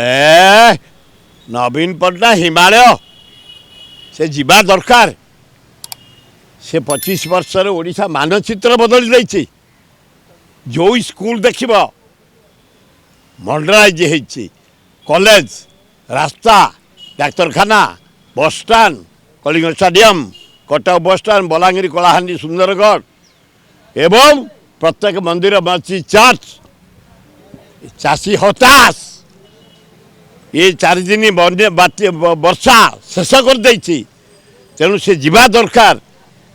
ए नवीन पट्टनायक हिमालय से जीवा दरकार से 25 वर्ष ओडिशा मानचित्र बदल जाइए जो स्कूल देख मॉडर्नाइज हो कॉलेज रास्ता डाक्तरखाना बसस्टाण कलिंग स्टाडियम कटक बसस्टाण बलांगीर कलाहांडी सुंदरगढ़ एवं प्रत्येक मंदिर मस्जिद चर्च चाषी हताश ये 4 दिन वर्षा शेष कर तेणु से जीवा दरकार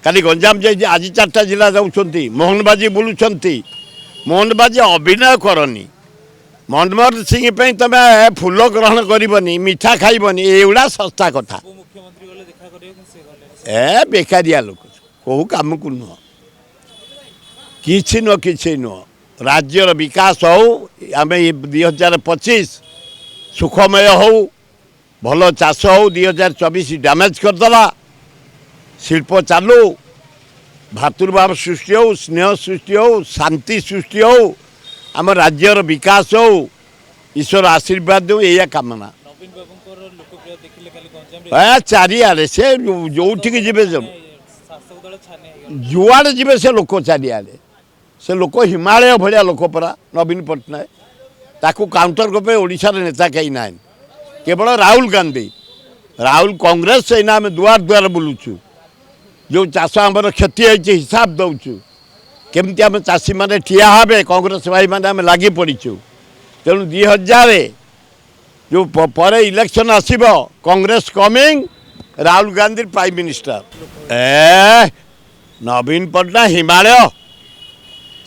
काली गंजाम जाइए आज 4टा जिला जाऊँच मोहनबाजी बुलूंट मोहनबाजी अभिनय करनी मनमोहन सिंह तुम फूल ग्रहण करनी मिठा खाइबनी एगुड़ा सस्ता कथा ए बेकारिया लोक कौ कम को नुह कि नुह राज्यर विकास हो आम 2025 सुखमय हो भल चाष हो 2024 डैमेज करदेला शिल्प चालू भातृभाव सृष्टि हो स्नेह सृष्टि हो शांति सृष्टि हो आम राज्यर विकास हो ईश्वर आशीर्वाद दो या कामना चारिआडे से जो जीवे जुआड़े जीवे से लोक चारिआडे से लोक हिमालय भाया लोक परा नवीन पट्टनायक ताकू काउंटर करपे ओडिशा नेता कहीं ना केवल राहुल गांधी राहुल कांग्रेस से आम दुआर दुआर बुलूचु जो चाष आमर क्षति होती हिसाब दौचु केमती आम चाषी मैंने ठिया हे कांग्रेस भाई मैंने आम लगी पड़ीचु तेणु 2000 जो पर इलेक्शन आसब Congress coming Rahul Gandhi prime minister ए नवीन पट्टनायक हिमालय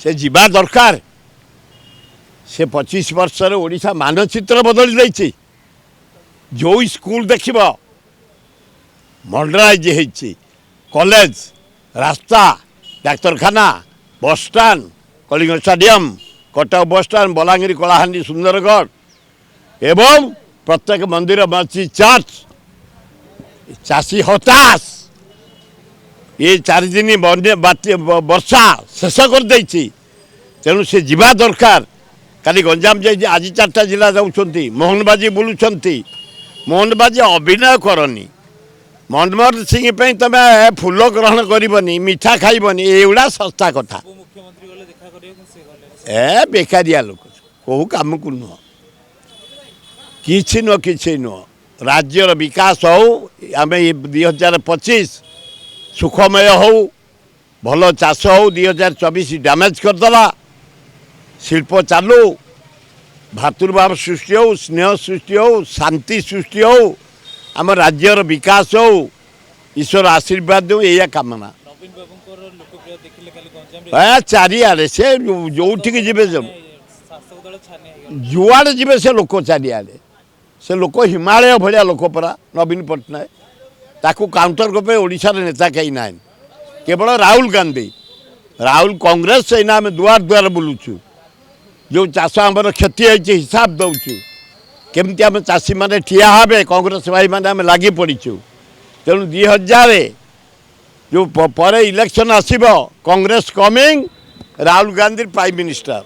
से जीवा दरकार से 25 वर्ष ओडिशा मानचित्र बदल जाइए जो स्कूल देख मॉडर्नाइज हो कॉलेज रास्ता डाक्तरखाना बसस्टाण कलिंग स्टाडियम कटक बसस्टाण बलांगीर कलाहांडी सुंदरगढ़ एवं प्रत्येक मंदिर मस्जिद चर्च चाषी हताश ये 4 दिन वर्षा शेष कर तेणु से जीवा दरकार काली गंजाम जाइए आज 4टा जिला जाऊँच मोहनबाजी बुलूंट मोहनबाजी अभिनय करनी मनमोहन सिंह तुम फूल ग्रहण करनी मिठा खाइबनी एगुड़ा सस्ता कथा ए बेकारिया लोक कौ कम को नुह कि नुह राज्यर विकास हो आम 2025 सुखमय हो भल चाष हो 2024 डैमेज करदेला शिल्प चालू भातृभाव सृष्टि हो स्नेह सृष्टि हो शांति सृष्टि हो आम राज्यर विकास हो ईश्वर आशीर्वाद दो या कामना चारिआडे से जो जीवे जुआड़े जीवे से लोक चारिआडे से लोक हिमालय भाया लोक परा नवीन पट्टनायक ताकू काउंटर करपे ओडिशा नेता कहीं ना केवल राहुल गांधी राहुल कांग्रेस से आम दुआर दुआर बुलूचु जो चाष आमर क्षति होती हिसाब दौचु केमती आम चाषी मैंने ठिया हे कांग्रेस भाई मैंने आम लगी पड़ीचु तेणु 2000 जो पर इलेक्शन आसब Congress coming Rahul Gandhi prime minister